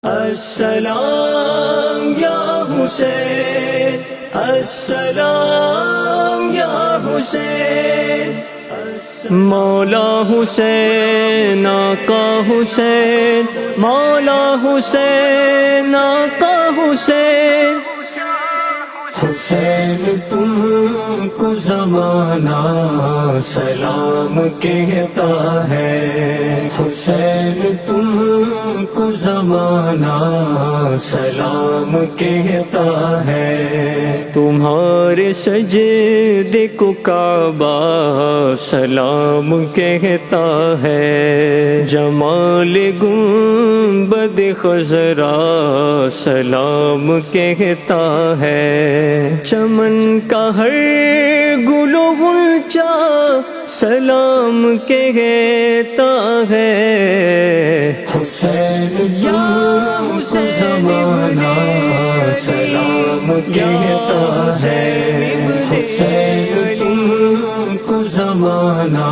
السلام یا حسین، السلام یا حسین، مولا حسین آقا حسین، مولا حسین آقا حسین۔ حسین تم کو زمانہ سلام کہتا ہے، حسین تم کو زمانہ سلام کہتا ہے، تمہارے سجدے کو کعبہ سلام کہتا ہے، جمال گنبد خضرا سلام کہتا ہے، چمن کا ہر گل و غنچہ سلام کہتا ہے، حسین یا حسین زمانہ سلام کہتا ہے، حسین تم کو زمانہ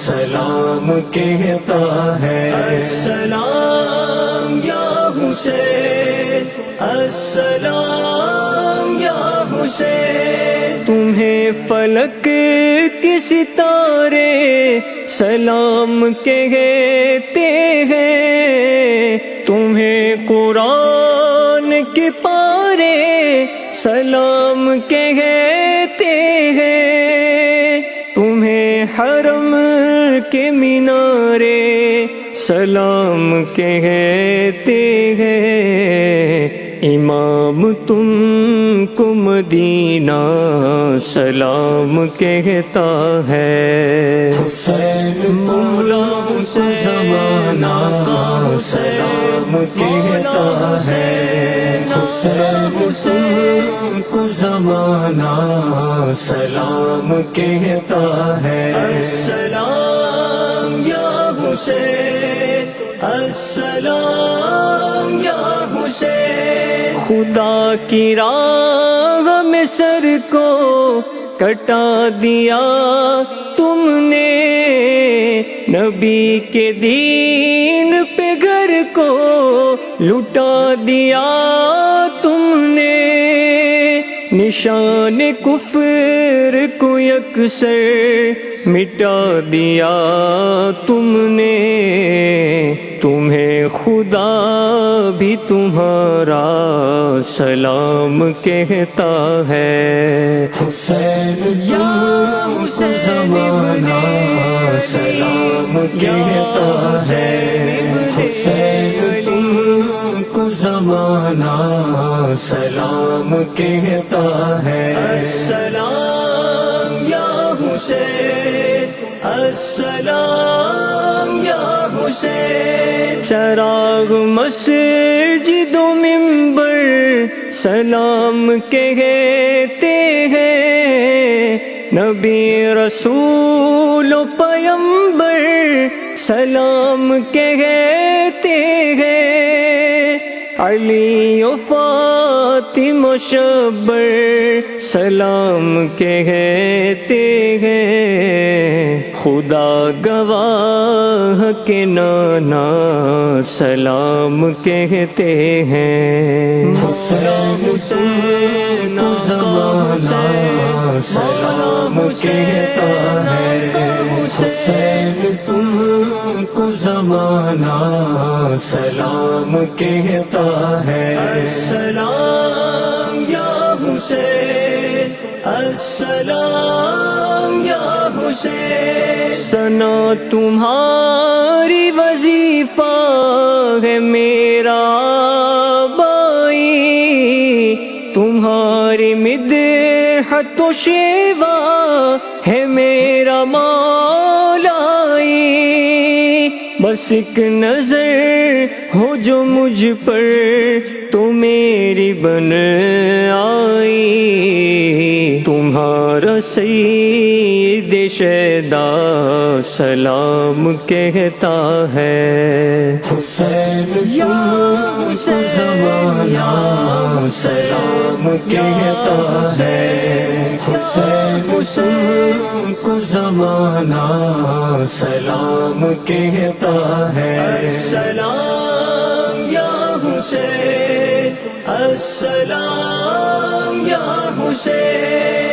سلام کہتا ہے، السلام یا حسین، السلام یا حسین۔ تمہیں فلک کے ستارے سلام کہتے ہیں، تمہیں قرآن کے پارے سلام کہتے ہیں، تمہیں حرم کے مینارے سلام کہتے ہیں، امام تم کو مدینہ سلام کہتا ہے، حسین مولا حسین زمانہ سلام کہتا ہے، حسین تم کو زمانہ سلام کہتا ہے، السلام یا حسین، السلام یا حسین۔ خدا کی راہ میں سر کو کٹا دیا تم نے، نبی کے دین پہ گھر کو لٹا دیا تم نے، نشان کفر کو یکسر مٹا دیا تم نے، تمہیں خدا بھی تمہارا سلام کہتا ہے، حسین یا حسین زمانہ سلام کہتا ہے، حسین تم کو زمانہ سلام کہتا ہے، السلام یا حسین، السلام یا حسین۔ چراغ مسجد و منبر سلام کہتے ہیں، نبی رسول و پیمبر سلام کہتے ہیں، علی و فاطمہ شبر سلام کہتے ہیں، خدا گواہ کے نانا سلام کہتے ہیں، حسین تم کو زمانہ سلام کہتا ہے، حسین تم کو زمانہ سلام کہتا ہے، السلام یا حسین، السلام یا حسین۔ ثنا تمہاری وظیفہ ہے میرا بائی، تمہاری مدحت و شیوا ہے میرا مولائی، بس ایک نظر ہو جو مجھ پر تو میری بن آئی، تمہارا سید شیدا سلام کہتا ہے، حسین یا حسین زمانہ سلام کہتا ہے، حسین تم کو زمانہ سلام کہتا ہے، السلام یا حسین السلام یا حسین